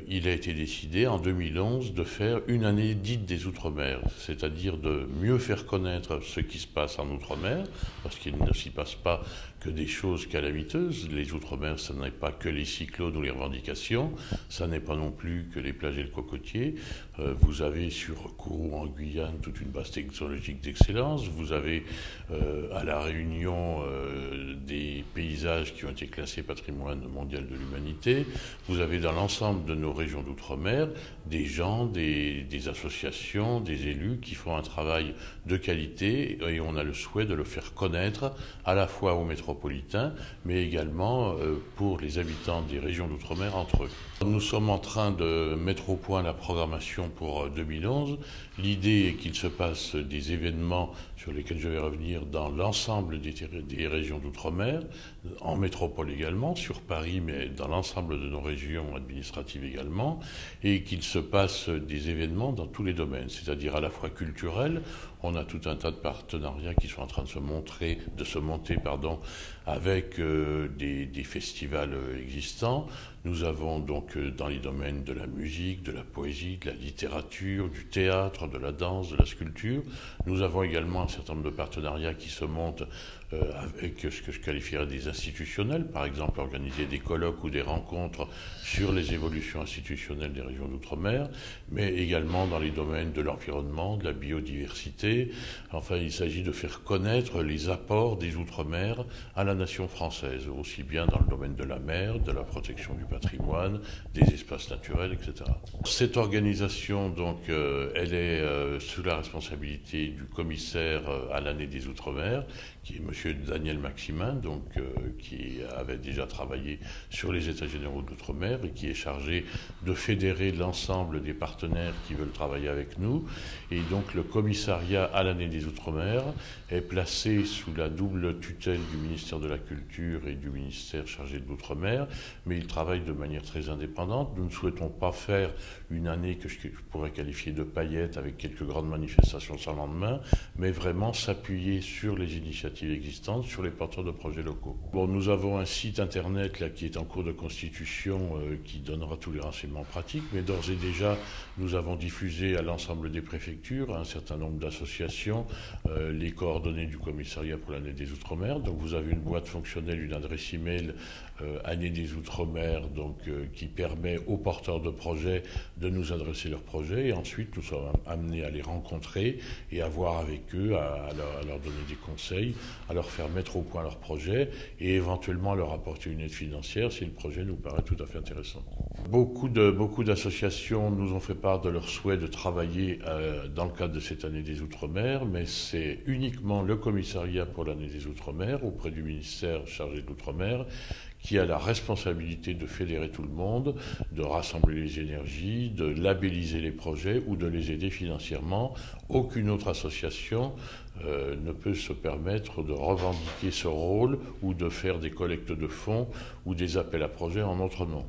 il a été décidé en 2011 de faire une année dite des Outre-mer, c'est-à-dire de mieux faire connaître ce qui se passe en Outre-mer, parce qu'il ne s'y passe pas que des choses calamiteuses. Les Outre-mer, ce n'est pas que les cyclones ou les revendications, ça n'est pas non plus que les plages et le cocotier. Vous avez sur Kourou en Guyane toute une base technologique d'excellence. Vous avez à La Réunion des paysages qui ont été classés patrimoine mondial de l'humanité. Vous avez dans l'ensemble de nos régions d'outre-mer des gens, des associations, des élus qui font un travail de qualité et on a le souhait de le faire connaître à la fois aux métropolitains mais également pour les habitants des régions d'outre-mer entre eux. Nous sommes en train de mettre au point la programmation pour 2011. L'idée est qu'il se passe des événements sur lesquels je vais revenir dans l'ensemble des régions d'outre-mer, en métropole également, sur Paris, mais dans l'ensemble de nos régions administratives également, et qu'il se passe des événements dans tous les domaines, c'est-à-dire à la fois culturels. On a tout un tas de partenariats qui sont en train de se monter avec des festivals existants. Nous avons donc dans les domaines de la musique, de la poésie, de la littérature, du théâtre, de la danse, de la sculpture. Nous avons également un certain nombre de partenariats qui se montent avec ce que je qualifierais des institutionnels, par exemple organiser des colloques ou des rencontres sur les évolutions institutionnelles des régions d'outre-mer, mais également dans les domaines de l'environnement, de la biodiversité. Enfin, il s'agit de faire connaître les apports des outre-mer à la nation française, aussi bien dans le domaine de la mer, de la protection du patrimoine, des espaces naturels, etc. Cette organisation, donc, elle est sous la responsabilité du commissaire à l'année des Outre-mer, qui est M. Daniel Maximin, donc, qui avait déjà travaillé sur les États généraux d'Outre-mer et qui est chargé de fédérer l'ensemble des partenaires qui veulent travailler avec nous. Et donc le commissariat à l'année des Outre-mer est placé sous la double tutelle du ministère de la Culture et du ministère chargé de l'Outre-mer, mais il travaille de manière très indépendante. Nous ne souhaitons pas faire une année que je pourrais qualifier de paillettes avec quelques grandes manifestations sans lendemain, mais vraiment s'appuyer sur les initiatives existantes, sur les porteurs de projets locaux. Bon, nous avons un site internet là, qui est en cours de constitution qui donnera tous les renseignements pratiques, mais d'ores et déjà nous avons diffusé à l'ensemble des préfectures, à un certain nombre d'associations, les coordonnées du commissariat pour l'année des Outre-mer. Donc vous avez une boîte fonctionnelle, une adresse email année des Outre-mer, donc qui permet aux porteurs de projets de nous adresser leurs projets et ensuite nous sommes amenés à les rencontrer et à voir avec eux, à leur donner des conseils, à leur faire mettre au point leurs projets et éventuellement à leur apporter une aide financière si le projet nous paraît tout à fait intéressant. Beaucoup d'associations nous ont fait part de leur souhait de travailler dans le cadre de cette année des Outre-mer, mais c'est uniquement le commissariat pour l'année des Outre-mer auprès du ministère chargé de l'Outre-mer qui a la responsabilité de fédérer tout le monde, de rassembler les énergies, de labelliser les projets ou de les aider financièrement. Aucune autre association ne peut se permettre de revendiquer ce rôle ou de faire des collectes de fonds ou des appels à projets en notre nom.